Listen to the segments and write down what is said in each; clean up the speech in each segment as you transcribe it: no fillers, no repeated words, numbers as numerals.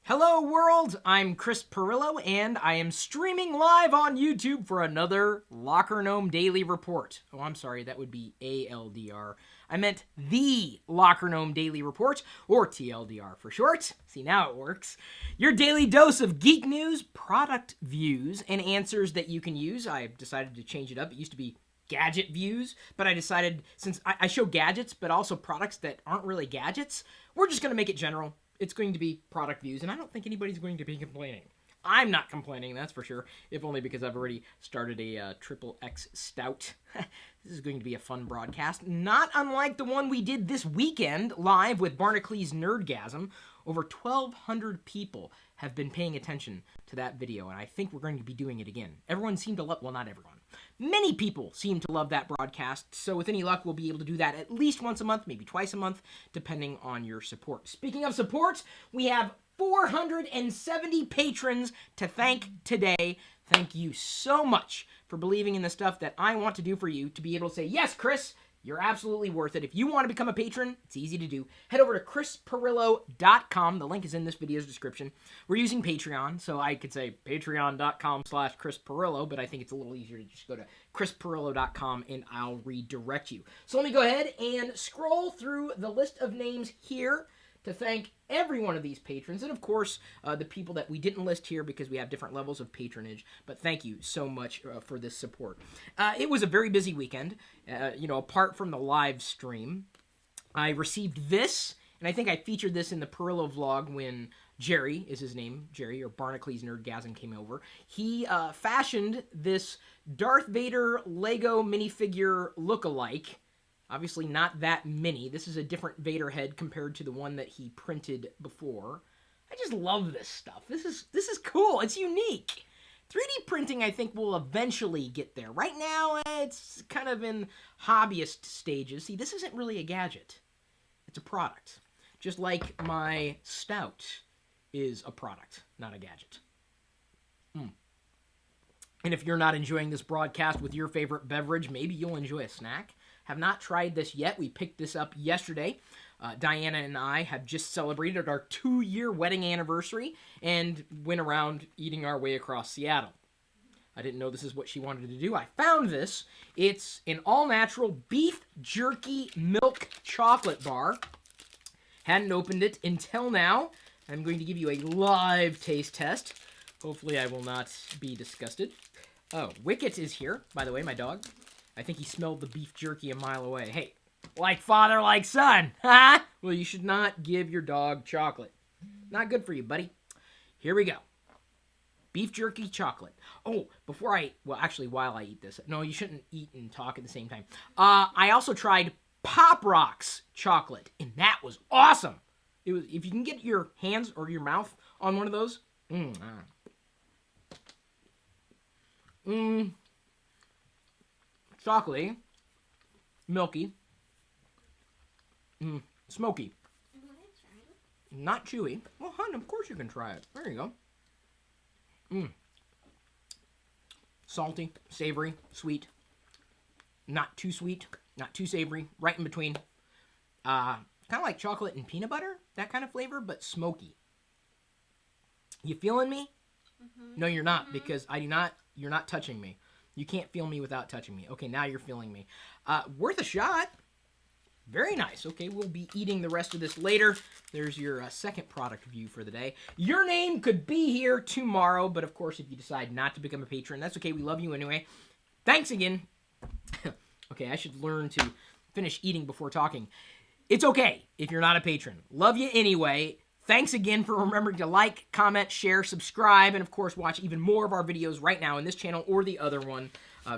Hello world, I'm Chris Pirillo, and I am streaming live on YouTube for another Lockernnome Daily Report. Oh, I'm sorry, that would be ALDR. I meant the Lockernnome Daily Report, or TLDR for short. See, now it works. Your daily dose of geek news, product views, and answers that you can use. I decided to change it up. It used to be gadget views, but I decided, since I show gadgets, but also products that aren't really gadgets, we're just going to make it general. It's going to be product views, and I don't think anybody's going to be complaining. I'm not complaining, that's for sure, if only because I've already started a Triple X Stout. This is going to be a fun broadcast, not unlike the one we did this weekend live with Barnacules Nerdgasm. Over 1,200 people have been paying attention to that video, and I think we're going to be doing it again. Everyone seemed to love, well, not everyone. Many people seem to love that broadcast, so with any luck, we'll be able to do that at least once a month, maybe twice a month, depending on your support. Speaking of support, we have 470 patrons to thank today. Thank you so much for believing in the stuff that I want to do for you, to be able to say, yes, Chris, you're absolutely worth it. If you want to become a patron, it's easy to do. Head over to chrispirillo.com. The link is in this video's description. We're using Patreon, so I could say patreon.com/chrispirillo, but I think it's a little easier to just go to chrispirillo.com and I'll redirect you. So let me go ahead and scroll through the list of names here to thank every one of these patrons, and of course, the people that we didn't list here because we have different levels of patronage, but thank you so much for this support. It was a very busy weekend, apart from the live stream. I received this, and I think I featured this in the Pirillo vlog when Jerry is his name, Jerry, or Barnacules Nerdgasm, came over. He fashioned this Darth Vader Lego minifigure look-alike. Obviously not that many. This is a different Vader head compared to the one that he printed before. I just love this stuff. This is cool. It's unique. 3D printing, I think, will eventually get there. Right now, it's kind of in hobbyist stages. See, this isn't really a gadget. It's a product. Just like my stout is a product, not a gadget. And if you're not enjoying this broadcast with your favorite beverage, maybe you'll enjoy a snack. Have not tried this yet. We picked this up yesterday. Diana and I have just celebrated our 2-year wedding anniversary and went around eating our way across Seattle. I didn't know this is what she wanted to do. I found this. It's an all-natural beef jerky milk chocolate bar. Hadn't opened it until now. I'm going to give you a live taste test. Hopefully I will not be disgusted. Oh, Wicket is here, by the way, my dog. I think he smelled the beef jerky a mile away. Hey, like father, like son, huh? Well, you should not give your dog chocolate. Not good for you, buddy. Here we go. Beef jerky chocolate. Oh, while I eat this. No, you shouldn't eat and talk at the same time. I also tried Pop Rocks chocolate, and that was awesome. It was, if you can get your hands or your mouth on one of those. Chocolatey, milky, smoky. Not chewy. Well, hun, of course you can try it. There you go. Salty, savory, sweet. Not too sweet, not too savory. Right in between. Kind of like chocolate and peanut butter. That kind of flavor, but smoky. You feeling me? No, you're not, because I do not. You're not touching me. You can't feel me without touching me. Okay, now you're feeling me. Worth a shot. Very nice. Okay, we'll be eating the rest of this later. There's your second product review for the day. Your name could be here tomorrow, but of course, if you decide not to become a patron, that's okay. We love you anyway. Thanks again. Okay, I should learn to finish eating before talking. It's okay if you're not a patron. Love you anyway. Thanks again for remembering to like, comment, share, subscribe, and of course watch even more of our videos right now in this channel or the other one.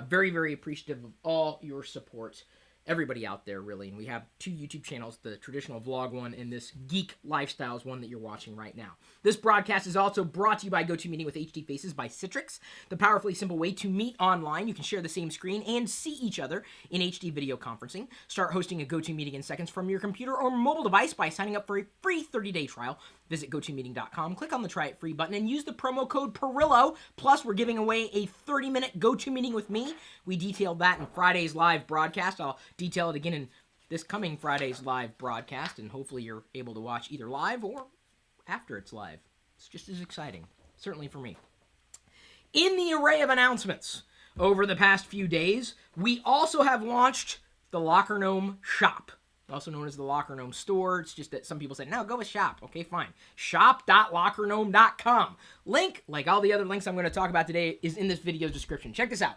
Very, very appreciative of all your support. Everybody out there, really. And we have 2 YouTube channels, the traditional vlog one and this Geek Lifestyles one that you're watching right now. This broadcast is also brought to you by GoToMeeting with HD Faces by Citrix, the powerfully simple way to meet online. You can share the same screen and see each other in HD video conferencing. Start hosting a GoToMeeting in seconds from your computer or mobile device by signing up for a free 30-day trial. Visit GoToMeeting.com, click on the Try It Free button, and use the promo code Pirillo. Plus, we're giving away a 30-minute GoToMeeting with me. We detailed that in Friday's live broadcast. I'll detail it again in this coming Friday's live broadcast, and hopefully you're able to watch either live or after it's live. It's just as exciting, certainly for me. In the array of announcements over the past few days, we also have launched the LockerGnome shop, also known as the LockerGnome store. It's just that some people say, no, go with shop. Okay, fine. Shop.lockergnome.com. Link, like all the other links I'm going to talk about today, is in this video's description. Check this out.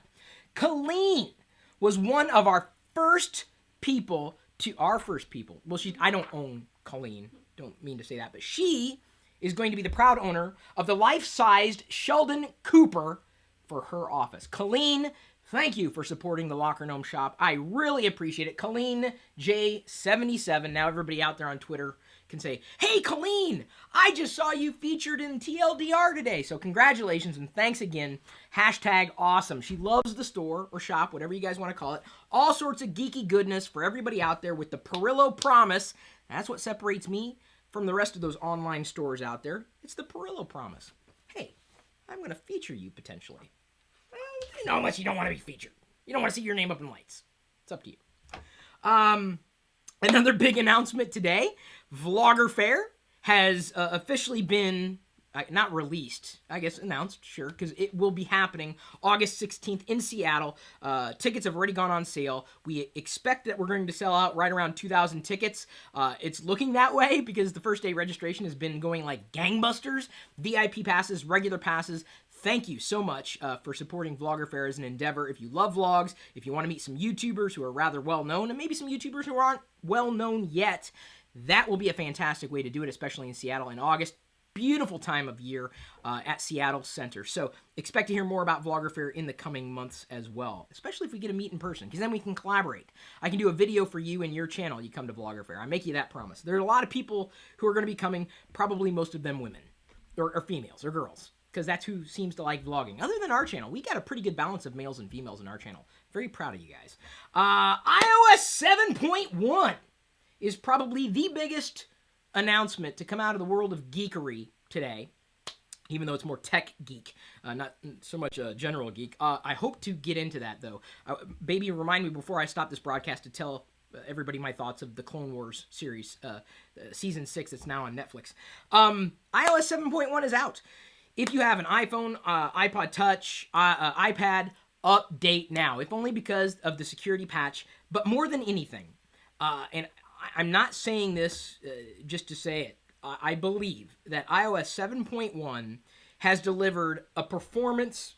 Colleen was one of our first people. Well, I don't own Colleen. Don't mean to say that, but she is going to be the proud owner of the life-sized Sheldon Cooper for her office. Colleen, thank you for supporting the LockerGnome shop. I really appreciate it. Colleen J77. Now everybody out there on Twitter can say, hey, Colleen, I just saw you featured in TLDR today. So congratulations and thanks again. Hashtag awesome. She loves the store or shop, whatever you guys want to call it. All sorts of geeky goodness for everybody out there with the Pirillo promise. That's what separates me from the rest of those online stores out there. It's the Pirillo promise. Hey, I'm going to feature you potentially. Unless you don't want to be featured. You don't want to see your name up in lights. It's up to you. Another big announcement today. Vlogger Fair has officially been, not released, I guess announced, sure, because it will be happening August 16th in Seattle. Tickets have already gone on sale. We expect that we're going to sell out right around 2,000 tickets. It's looking that way because the first day registration has been going like gangbusters. VIP passes, regular passes. Thank you so much for supporting Vlogger Fair as an endeavor. If you love vlogs, if you want to meet some YouTubers who are rather well-known, and maybe some YouTubers who aren't well-known yet, that will be a fantastic way to do it, especially in Seattle in August. Beautiful time of year at Seattle Center. So expect to hear more about Vlogger Fair in the coming months as well, especially if we get to meet in person, because then we can collaborate. I can do a video for you and your channel. You come to Vlogger Fair. I make you that promise. There are a lot of people who are going to be coming, probably most of them women, or females, or girls, because that's who seems to like vlogging. Other than our channel, we got a pretty good balance of males and females in our channel. Very proud of you guys. iOS 7.1 is probably the biggest announcement to come out of the world of geekery today, even though it's more tech geek, not so much a general geek. I hope to get into that, though. Baby, remind me before I stop this broadcast to tell everybody my thoughts of the Clone Wars series, Season 6 that's now on Netflix. iOS 7.1 is out. If you have an iPhone, iPod Touch, iPad, update now. If only because of the security patch, but more than anything, and I'm not saying this just to say it, I believe that iOS 7.1 has delivered a performance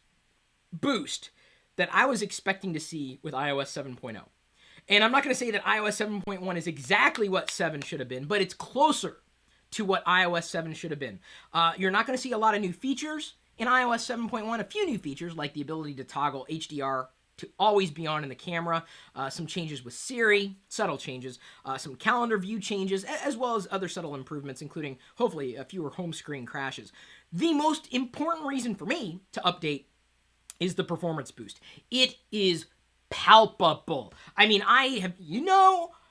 boost that I was expecting to see with iOS 7.0. And I'm not going to say that iOS 7.1 is exactly what 7 should have been, but it's closer to what iOS 7 should have been. You're not going to see a lot of new features in iOS 7.1. A few new features like the ability to toggle HDR to always be on in the camera, some changes with Siri, subtle changes, some calendar view changes, as well as other subtle improvements, including, hopefully, fewer home screen crashes. The most important reason for me to update is the performance boost. It is palpable. I mean,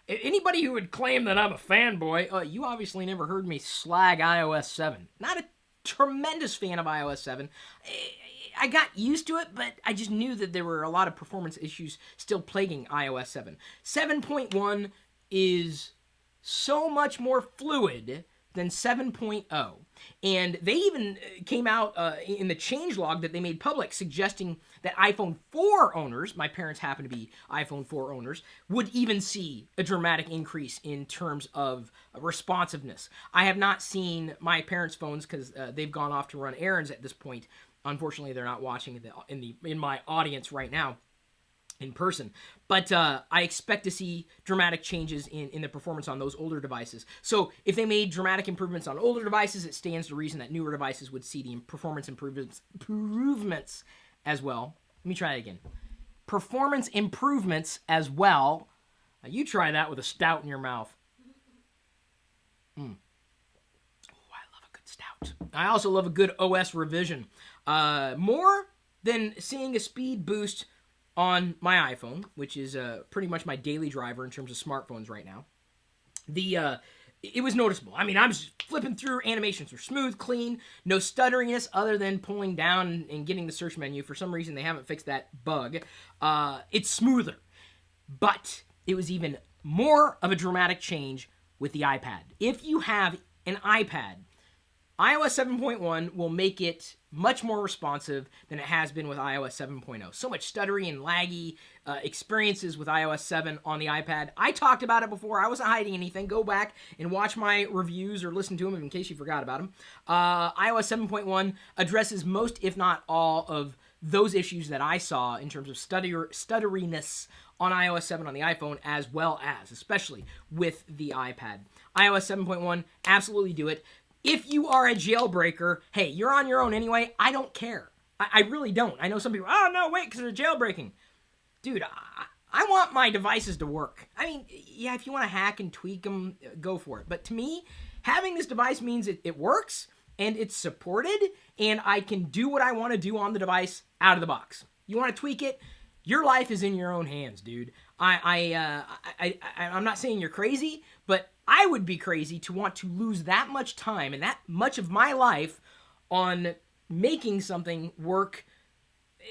anybody who would claim that I'm a fanboy, you obviously never heard me slag iOS 7. Not a tremendous fan of iOS 7. I got used to it, but I just knew that there were a lot of performance issues still plaguing iOS 7. 7.1 is so much more fluid than 7.0. And they even came out in the changelog that they made public suggesting that iPhone 4 owners, my parents happen to be iPhone 4 owners, would even see a dramatic increase in terms of responsiveness. I have not seen my parents' phones because they've gone off to run errands at this point. Unfortunately, they're not watching in my audience right now in person. But I expect to see dramatic changes in the performance on those older devices. So if they made dramatic improvements on older devices, it stands to reason that newer devices would see the performance improvements as well. Let me try it again. Performance improvements as well. Now you try that with a stout in your mouth. Oh, I love a good stout. I also love a good OS revision. More than seeing a speed boost on my iPhone, which is pretty much my daily driver in terms of smartphones right now. It was noticeable. I mean, I'm just flipping through, animations are smooth, clean, no stutteriness other than pulling down and getting the search menu. For some reason, they haven't fixed that bug. It's smoother. But it was even more of a dramatic change with the iPad. If you have an iPad, iOS 7.1 will make it much more responsive than it has been with iOS 7.0. So much stuttery and laggy experiences with iOS 7 on the iPad. I talked about it before. I wasn't hiding anything. Go back and watch my reviews or listen to them in case you forgot about them. iOS 7.1 addresses most, if not all, of those issues that I saw in terms of stutteriness on iOS 7 on the iPhone, as well as, especially with the iPad. iOS 7.1, absolutely do it. If you are a jailbreaker, hey, you're on your own anyway. I don't care. I really don't. I know some people, oh, no, wait, because they're jailbreaking. Dude, I want my devices to work. I mean, yeah, if you want to hack and tweak them, go for it. But to me, having this device means it works, and it's supported, and I can do what I want to do on the device out of the box. You want to tweak it? Your life is in your own hands, dude. I'm not saying you're crazy, but I would be crazy to want to lose that much time and that much of my life on making something work.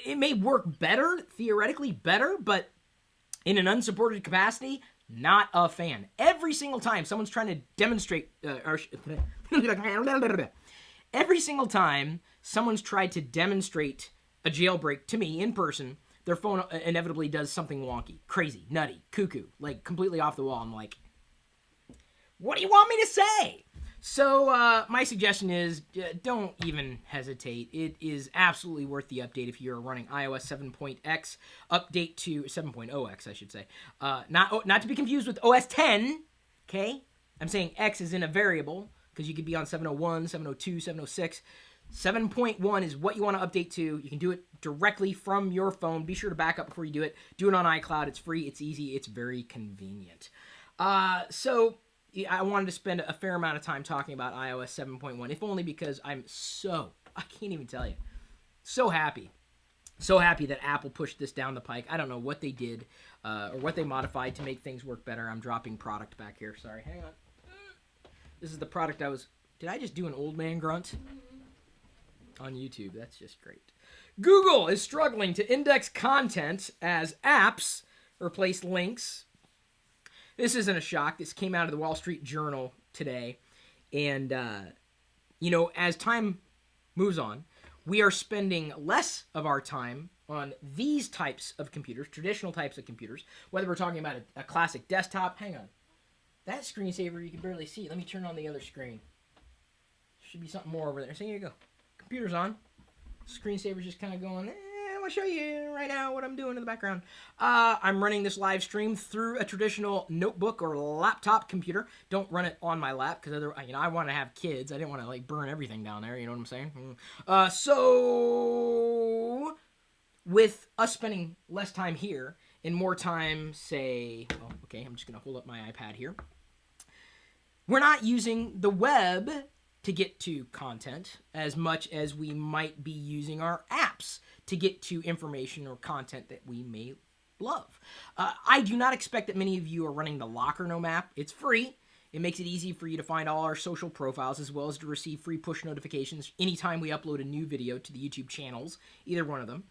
It may work better, theoretically better, but in an unsupported capacity, not a fan. Every single time someone's trying to demonstrate, every single time someone's tried to demonstrate a jailbreak to me in person, their phone inevitably does something wonky, crazy, nutty, cuckoo, like completely off the wall. I'm like, what do you want me to say? So my suggestion is don't even hesitate. It is absolutely worth the update if you're running iOS 7.x, update to 7.0x, I should say. Not to be confused with OS 10, okay? I'm saying X is in a variable because you could be on 701, 702, 706. 7.1 is what you want to update to. You can do it directly from your phone. Be sure to back up before you do it. Do it on iCloud. It's free. It's easy. It's very convenient. So I wanted to spend a fair amount of time talking about iOS 7.1, if only because I can't even tell you, so happy that Apple pushed this down the pike. I don't know what they did or what they modified to make things work better. I'm dropping product back here. Sorry, hang on. This is the product did I just do an old man grunt? On YouTube, that's just great. Google is struggling to index content as apps replace links. This isn't a shock. This came out of the Wall Street Journal today. And, as time moves on, we are spending less of our time on these types of computers, traditional types of computers, whether we're talking about a classic desktop. Hang on. That screensaver you can barely see. Let me turn on the other screen. Should be something more over there. So here you go. Computer's on. Screensaver's just kind of going, I want to show you right now what I'm doing in the background. I'm running this live stream through a traditional notebook or laptop computer. Don't run it on my lap because I want to have kids. I didn't want to burn everything down there. You know what I'm saying? So with us spending less time here and more time, say, I'm just going to hold up my iPad here. We're not using the web to get to content as much as we might be using our apps to get to information or content that we may love. I do not expect that many of you are running the Lockergnome app. It's free. It makes it easy for you to find all our social profiles as well as to receive free push notifications anytime we upload a new video to the YouTube channels, either one of them.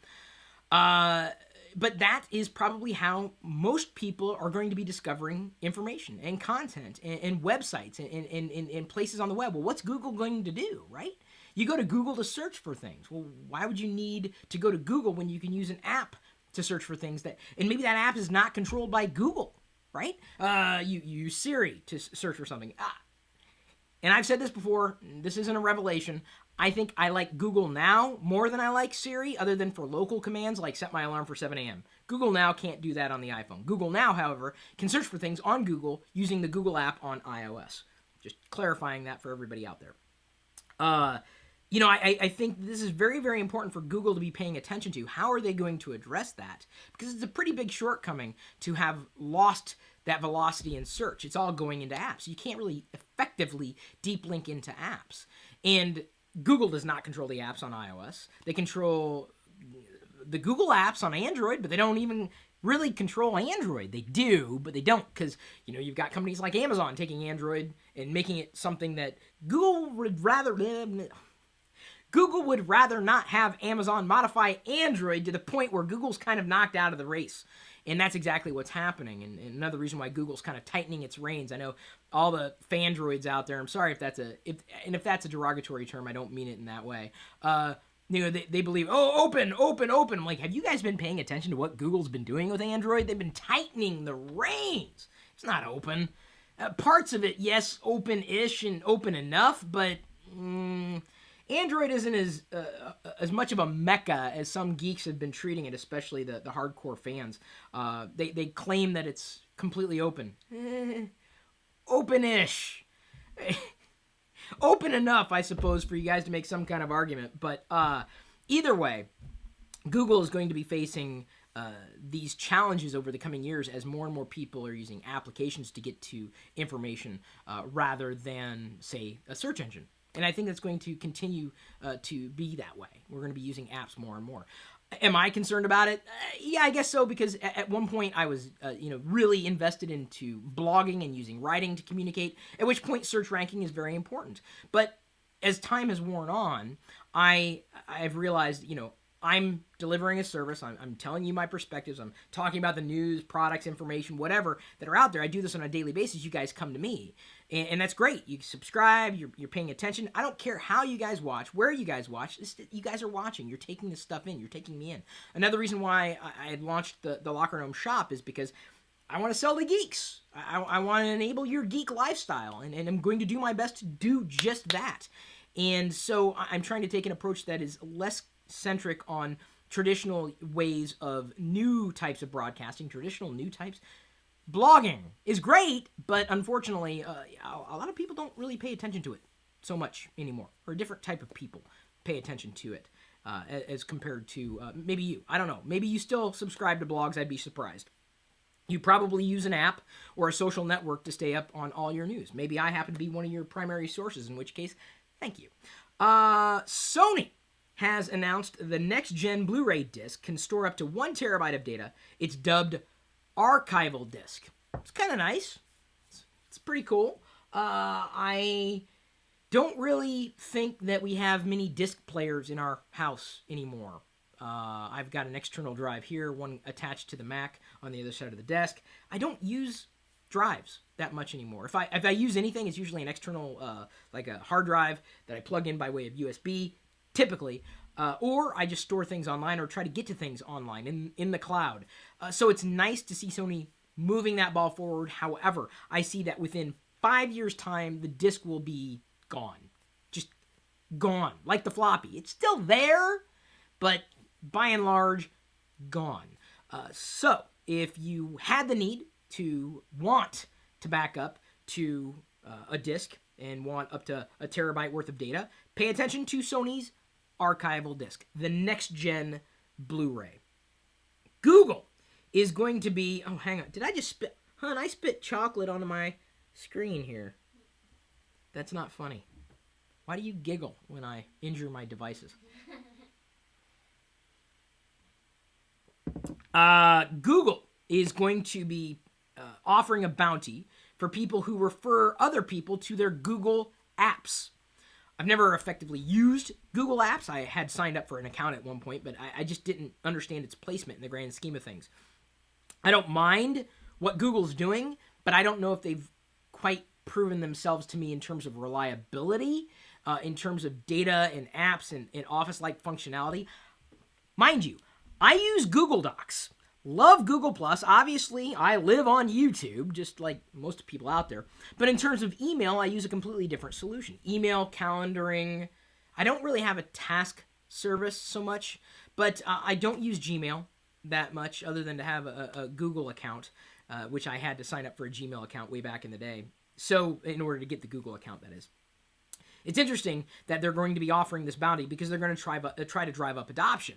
But that is probably how most people are going to be discovering information and content and websites and places on the web. Well, what's Google going to do, right? You go to Google to search for things. Well, why would you need to go to Google when you can use an app to search for things and maybe that app is not controlled by Google, right? You use Siri to search for something. And I've said this before, this isn't a revelation. I think I like Google Now more than I like Siri, other than for local commands like set my alarm for 7 a.m. Google Now can't do that on the iPhone. Google Now, however, can search for things on Google using the Google app on iOS. Just clarifying that for everybody out there. I think this is very, very important for Google to be paying attention to. How are they going to address that? Because it's a pretty big shortcoming to have lost that velocity in search. It's all going into apps. You can't really effectively deep link into apps. And Google does not control the apps on iOS. They control the Google apps on Android, but they don't even really control Android. They do, but they don't because, you've got companies like Amazon taking Android and making it something that Google would rather not have Amazon modify Android to the point where Google's kind of knocked out of the race. And that's exactly what's happening. And another reason why Google's kind of tightening its reins. I know all the fandroids out there, I'm sorry if that's a derogatory term, I don't mean it in that way. They believe, open. I'm like, have you guys been paying attention to what Google's been doing with Android? They've been tightening the reins. It's not open. Parts of it, yes, open-ish and open enough, but Android isn't as much of a mecca as some geeks have been treating it, especially the hardcore fans. They claim that it's completely open. Open-ish. Open enough, I suppose, for you guys to make some kind of argument. But either way, Google is going to be facing these challenges over the coming years as more and more people are using applications to get to information rather than, say, a search engine. And I think that's going to continue to be that way. We're going to be using apps more and more. Am I concerned about it? Yeah, I guess so, because at one point I was, really invested into blogging and using writing to communicate, at which point search ranking is very important. But as time has worn on, I've realized, I'm delivering a service. I'm telling you my perspectives. I'm talking about the news, products, information, whatever that are out there. I do this on a daily basis. You guys come to me. And that's great. You subscribe. You're paying attention. I don't care how you guys watch, where you guys watch. You guys are watching. You're taking this stuff in. You're taking me in. Another reason why I had launched the Lockernnome shop is because I want to sell to geeks. I want to enable your geek lifestyle. And I'm going to do my best to do just that. And so I'm trying to take an approach that is less centric on traditional ways of new types of broadcasting, traditional new types. Blogging is great, but unfortunately, a lot of people don't really pay attention to it so much anymore, or a different type of people pay attention to it as compared to maybe you. I don't know. Maybe you still subscribe to blogs. I'd be surprised. You probably use an app or a social network to stay up on all your news. Maybe I happen to be one of your primary sources, in which case, thank you. Sony has announced the next-gen Blu-ray disc can store up to 1 terabyte of data. It's dubbed Archival disc. It's kind of nice. It's pretty cool. I don't really think that we have many disc players in our house anymore. I've got an external drive here, one attached to the Mac on the other side of the desk. I don't use drives that much anymore. If I use anything, it's usually an external, like a hard drive that I plug in by way of USB, typically, or I just store things online or try to get to things online in the cloud. So it's nice to see Sony moving that ball forward. However, I see that within 5 years' time, the disc will be gone. Just gone. Like the floppy. It's still there, but by and large, gone. So if you had the need to want to back up to a disc and want up to a terabyte worth of data, pay attention to Sony's Archival disc, the next-gen Blu-ray. Google is going to be... Oh, hang on. Did I just spit... Hon, I spit chocolate onto my screen here. That's not funny. Why do you giggle when I injure my devices? Google is going to be offering a bounty for people who refer other people to their Google apps. I've never effectively used Google Apps. I had signed up for an account at one point, but I just didn't understand its placement in the grand scheme of things. I don't mind what Google's doing, but I don't know if they've quite proven themselves to me in terms of reliability, in terms of data and apps and Office-like functionality. Mind you, I use Google Docs. Love Google+. Obviously, I live on YouTube, just like most people out there. But in terms of email, I use a completely different solution. Email, calendaring. I don't really have a task service so much, but I don't use Gmail that much other than to have a Google account, which I had to sign up for a Gmail account way back in the day. So, in order to get the Google account, that is. It's interesting that they're going to be offering this bounty because they're going to try to drive up adoption.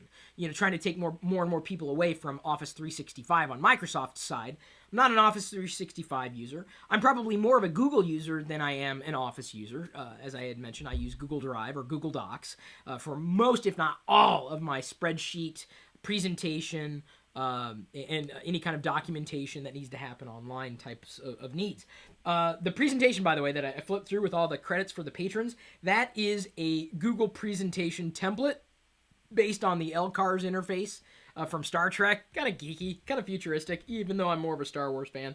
Trying to take more and more people away from Office 365 on Microsoft's side. I'm not an Office 365 user. I'm probably more of a Google user than I am an Office user. As I had mentioned, I use Google Drive or Google Docs for most, if not all, of my spreadsheet, presentation, and any kind of documentation that needs to happen online types of needs. The presentation, by the way, that I flipped through with all the credits for the patrons, that is a Google presentation template based on the LCARS interface from Star Trek. Kind of geeky, kind of futuristic, even though I'm more of a Star Wars fan.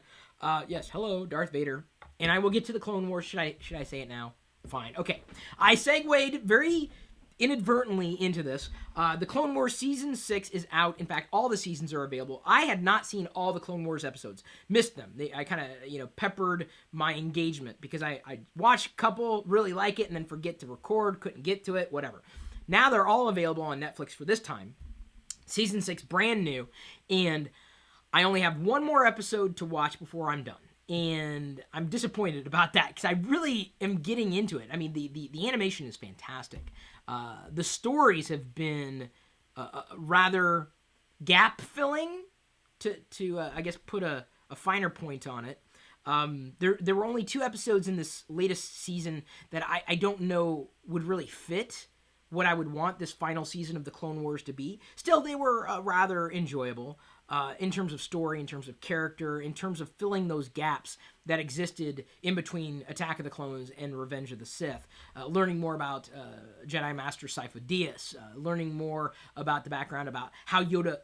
Yes, hello, Darth Vader. And I will get to the Clone Wars. Should I say it now? Fine. Okay. I segued very inadvertently into this. The Clone Wars Season 6 is out. In fact, all the seasons are available. I had not seen all the Clone Wars episodes. Missed them. I kind of, peppered my engagement because I watched a couple, really like it, and then forget to record, couldn't get to it, whatever. Now they're all available on Netflix for this time. Season 6, brand new, and I only have one more episode to watch before I'm done. And I'm disappointed about that because I really am getting into it. I mean, the animation is fantastic. The stories have been rather gap-filling, to I guess, put a finer point on it. There were only 2 episodes in this latest season that I don't know would really fit what I would want this final season of the Clone Wars to be. Still, they were rather enjoyable. In terms of story, in terms of character, in terms of filling those gaps that existed in between Attack of the Clones and Revenge of the Sith. Learning more about Jedi Master Sifo Dyas. Learning more about the background about how yoga...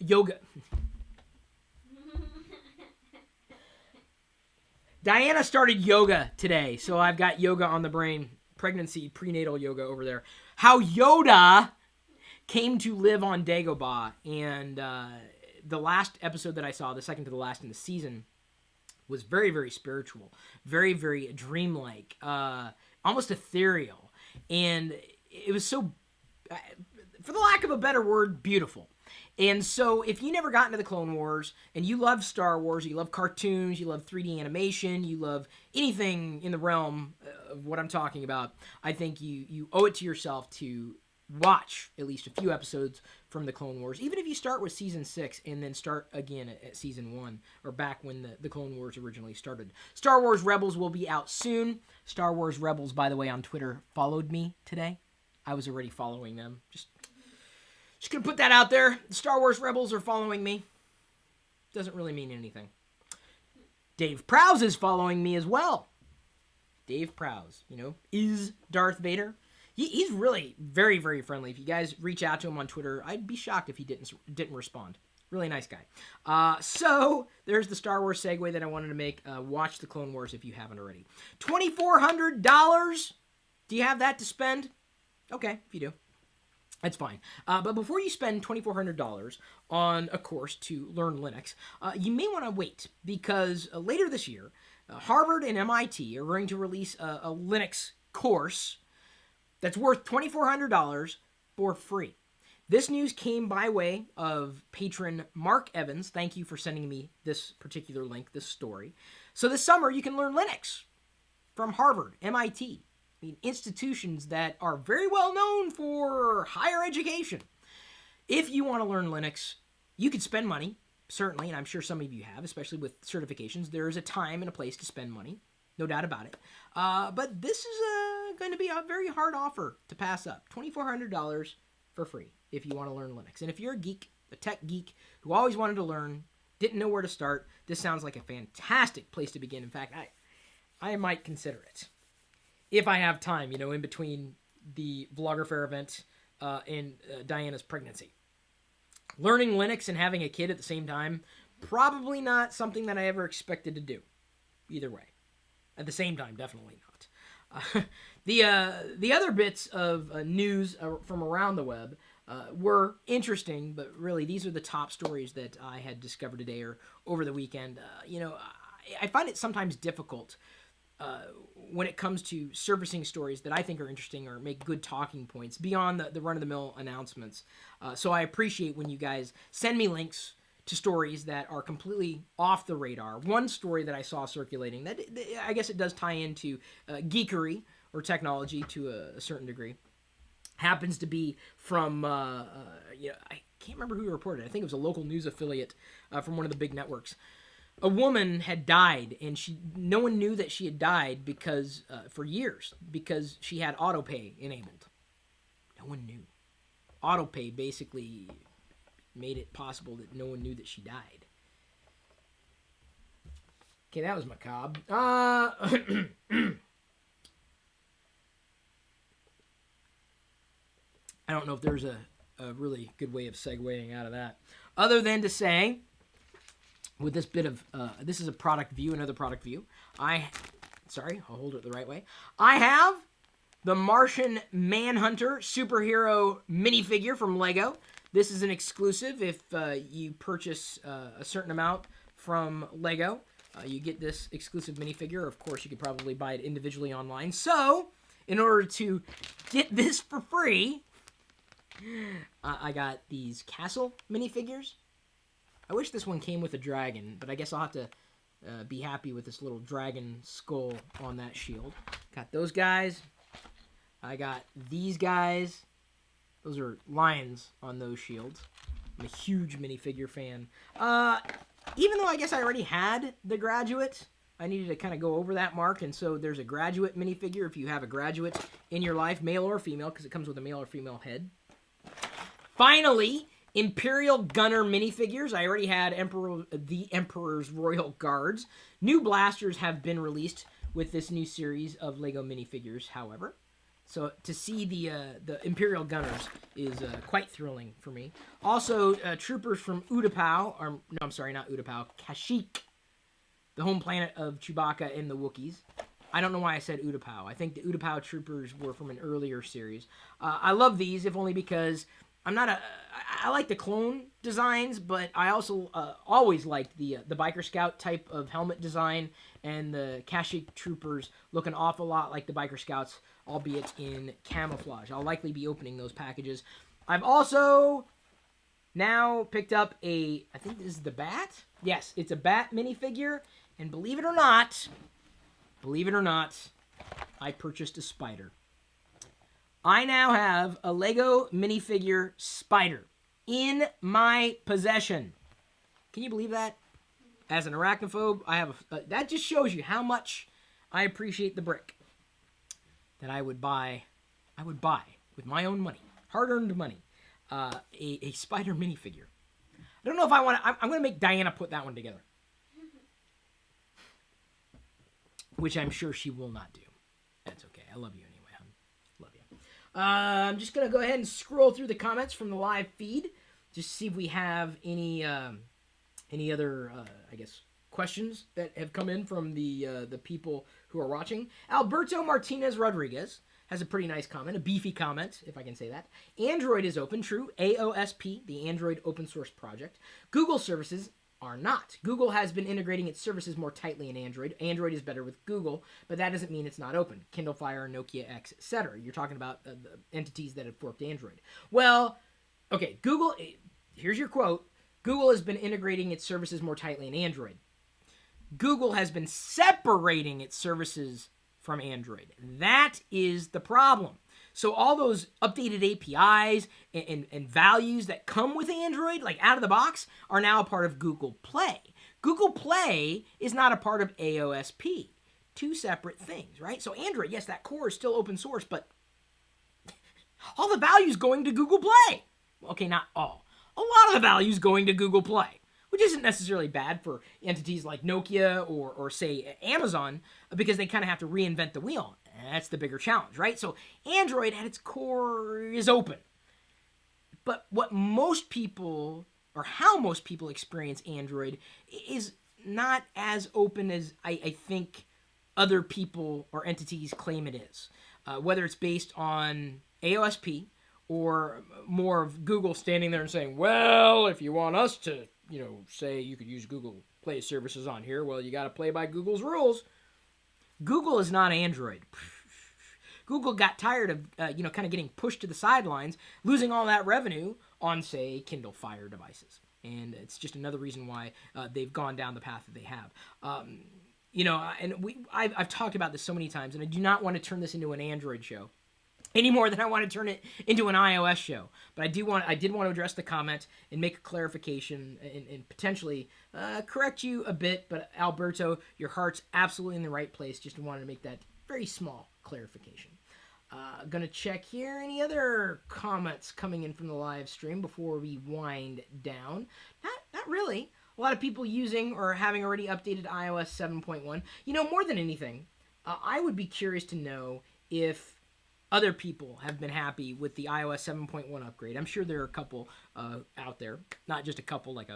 Diana started yoga today, so I've got yoga on the brain. Pregnancy, prenatal yoga over there. How Yoda came to live on Dagobah, and... the last episode that I saw, the second to the last in the season, was very, very spiritual, very, very dreamlike, almost ethereal, and it was so, for the lack of a better word, beautiful. And so if you never got into the Clone Wars, and you love Star Wars, you love cartoons, you love 3D animation, you love anything in the realm of what I'm talking about, I think you owe it to yourself to watch at least a few episodes from the Clone Wars, even if you start with Season 6 and then start again at Season 1, or back when the Clone Wars originally started. Star Wars Rebels will be out soon. Star Wars Rebels, by the way, on Twitter, followed me today. I was already following them. Just gonna put that out there. The Star Wars Rebels are following me. Doesn't really mean anything. Dave Prowse is following me as well. Dave Prowse, is Darth Vader. He's really very, very friendly. If you guys reach out to him on Twitter, I'd be shocked if he didn't respond. Really nice guy. So there's the Star Wars segue that I wanted to make. Watch the Clone Wars if you haven't already. $2,400? Do you have that to spend? Okay, if you do. That's fine. But before you spend $2,400 on a course to learn Linux, you may want to wait, because later this year, Harvard and MIT are going to release a Linux course that's worth $2,400 for free. This news came by way of patron Mark Evans. Thank you for sending me this particular link, this story. So this summer, you can learn Linux from Harvard, MIT, institutions that are very well known for higher education. If you want to learn Linux, you can spend money, certainly, and I'm sure some of you have, especially with certifications. There is a time and a place to spend money, no doubt about it. But this is going to be a very hard offer to pass up. $2,400 for free if you want to learn Linux. And if you're a geek, a tech geek, who always wanted to learn, didn't know where to start, this sounds like a fantastic place to begin. In fact, I might consider it. If I have time, in between the Vlogger Fair event and Diana's pregnancy. Learning Linux and having a kid at the same time, probably not something that I ever expected to do. Either way. At the same time, definitely not. The other bits of news from around the web were interesting, but really these are the top stories that I had discovered today or over the weekend. I find it sometimes difficult when it comes to surfacing stories that I think are interesting or make good talking points beyond the run-of-the-mill announcements. So I appreciate when you guys send me links to stories that are completely off the radar. One story that I saw circulating, that I guess it does tie into geekery or technology to a certain degree, happens to be from, I can't remember who reported it. I think it was a local news affiliate from one of the big networks. A woman had died, and no one knew that she had died because for years, because she had autopay enabled. No one knew. Autopay basically made it possible that no one knew that she died. Okay, that was macabre. I don't know if there's a a really good way of segueing out of that. Other than to say, with this bit of, this is a product view, another product view. Sorry, I'll hold it the right way. I have the Martian Manhunter superhero minifigure from Lego. This is an exclusive. If you purchase a certain amount from Lego, you get this exclusive minifigure. Of course, you could probably buy it individually online. So, in order to get this for free, I got these castle minifigures. I wish this one came with a dragon, but I guess I'll have to be happy with this little dragon skull on that shield. Got those guys. I got these guys. Those are lions on those shields. I'm a huge minifigure fan. Even though I guess I already had the Graduate, I needed to kind of go over that mark, and so there's a Graduate minifigure if you have a Graduate in your life, male or female, because it comes with a male or female head. Finally, Imperial Gunner minifigures. I already had the Emperor's Royal Guards. New blasters have been released with this new series of Lego minifigures, however. So to see the Imperial Gunners is quite thrilling for me. Also, troopers from Utapau, or no, I'm sorry, not Utapau, Kashyyyk, the home planet of Chewbacca and the Wookiees. I don't know why I said Utapau. I think the Utapau troopers were from an earlier series. I love these, if only because I like the clone designs, but I also always liked the Biker Scout type of helmet design, and the Kashyyyk troopers look an awful lot like the Biker Scouts, albeit in camouflage. I'll likely be opening those packages. I've also now picked up I think this is the Bat? Yes, it's a Bat minifigure, and believe it or not, I purchased a Spider. I now have a Lego minifigure Spider in my possession. Can you believe that? As an arachnophobe, I have that just shows you how much I appreciate the brick. That I would buy with my own money, hard-earned money, a Spider minifigure. I don't know if I want to. I'm going to make Diana put that one together, which I'm sure she will not do. That's okay. I love you anyway, hon. Love you. I'm just going to go ahead and scroll through the comments from the live feed, just to see if we have any other, I guess, questions that have come in from the people who are watching. Alberto Martinez Rodriguez has a pretty nice comment, a beefy comment, if I can say that. Android is open, true. AOSP, the Android open source project. Google services are not. Google has been integrating its services more tightly in Android. Android is better with Google, but that doesn't mean it's not open. Kindle Fire, Nokia X, etc. You're talking about the entities that have forked Android. Well, okay, Google, here's your quote. Google has been integrating its services more tightly in Android. Google has been separating its services from Android. That is the problem. So all those updated APIs and values that come with Android, like out of the box, are now a part of Google Play. Google Play is not a part of AOSP. Two separate things, right? So Android, yes, that core is still open source, but all the values going to Google Play. Okay, not all. A lot of the values going to Google Play, which isn't necessarily bad for entities like Nokia or say, Amazon, because they kind of have to reinvent the wheel. That's the bigger challenge, right? So Android at its core is open. But what most people, or how most people experience Android, is not as open as I think other people or entities claim it is. Whether it's based on AOSP or more of Google standing there and saying, well, if you want us to, say you could use Google Play services on here, well, you got to play by Google's rules. Google is not Android. Google got tired of, kind of getting pushed to the sidelines, losing all that revenue on, say, Kindle Fire devices. And it's just another reason why they've gone down the path that they have. I've talked about this so many times, and I do not want to turn this into an Android show any more than I want to turn it into an iOS show. But I did want to address the comment and make a clarification and potentially correct you a bit. But Alberto, your heart's absolutely in the right place. Just wanted to make that very small clarification. Gonna check here. Any other comments coming in from the live stream before we wind down? Not really. A lot of people using or having already updated iOS 7.1. More than anything, I would be curious to know if other people have been happy with the iOS 7.1 upgrade. I'm sure there are a couple out there, not just a couple like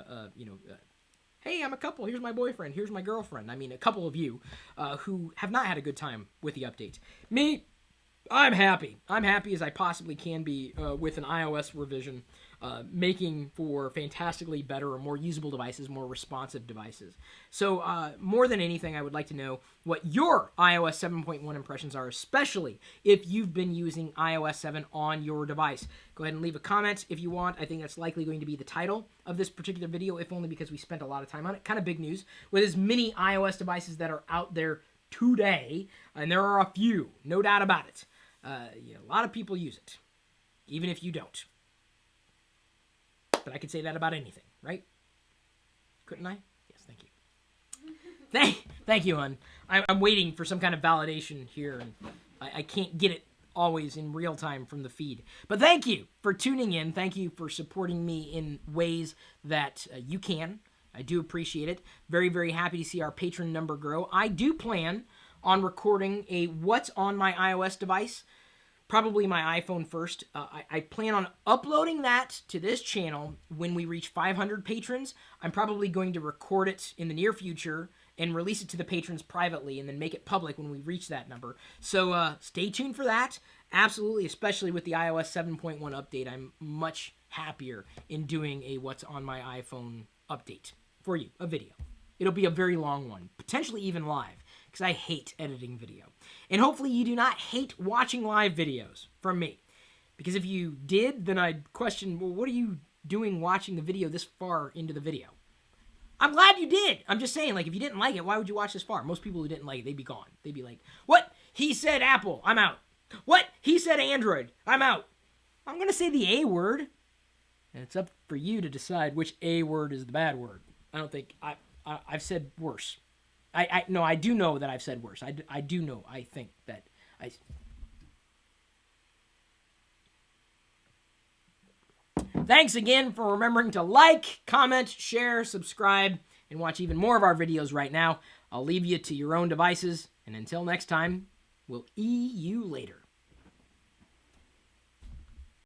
hey, I'm a couple, here's my boyfriend, here's my girlfriend. I mean, a couple of you who have not had a good time with the update. Me, I'm happy. I'm happy as I possibly can be with an iOS revision, making for fantastically better or more usable devices, more responsive devices. So more than anything, I would like to know what your iOS 7.1 impressions are, especially if you've been using iOS 7 on your device. Go ahead and leave a comment if you want. I think that's likely going to be the title of this particular video, if only because we spent a lot of time on it. Kind of big news. With as many iOS devices that are out there today, and there are a few, no doubt about it. A lot of people use it, even if you don't. But I could say that about anything, right? Couldn't I? Yes, thank you. Thank you, hon. I'm waiting for some kind of validation here, and I can't get it always in real time from the feed. But thank you for tuning in. Thank you for supporting me in ways that you can. I do appreciate it. Very, very happy to see our patron number grow. I do plan on recording a What's on My iOS device, probably my iPhone first. I plan on uploading that to this channel when we reach 500 patrons. I'm probably going to record it in the near future and release it to the patrons privately and then make it public when we reach that number. So stay tuned for that. Absolutely, especially with the iOS 7.1 update, I'm much happier in doing a What's on My iPhone update for you, a video. It'll be a very long one, potentially even live, because I hate editing video. And hopefully you do not hate watching live videos from me. Because if you did, then I'd question, well, what are you doing watching the video this far into the video? I'm glad you did. I'm just saying, like, if you didn't like it, why would you watch this far? Most people who didn't like it, they'd be gone. They'd be like, what? He said Apple. I'm out. What? He said Android. I'm out. I'm going to say the A word. And it's up for you to decide which A word is the bad word. I don't think... I've said worse. No, I do know that I've said worse. I do know. I think that I... Thanks again for remembering to like, comment, share, subscribe, and watch even more of our videos right now. I'll leave you to your own devices, and until next time, we'll see you later.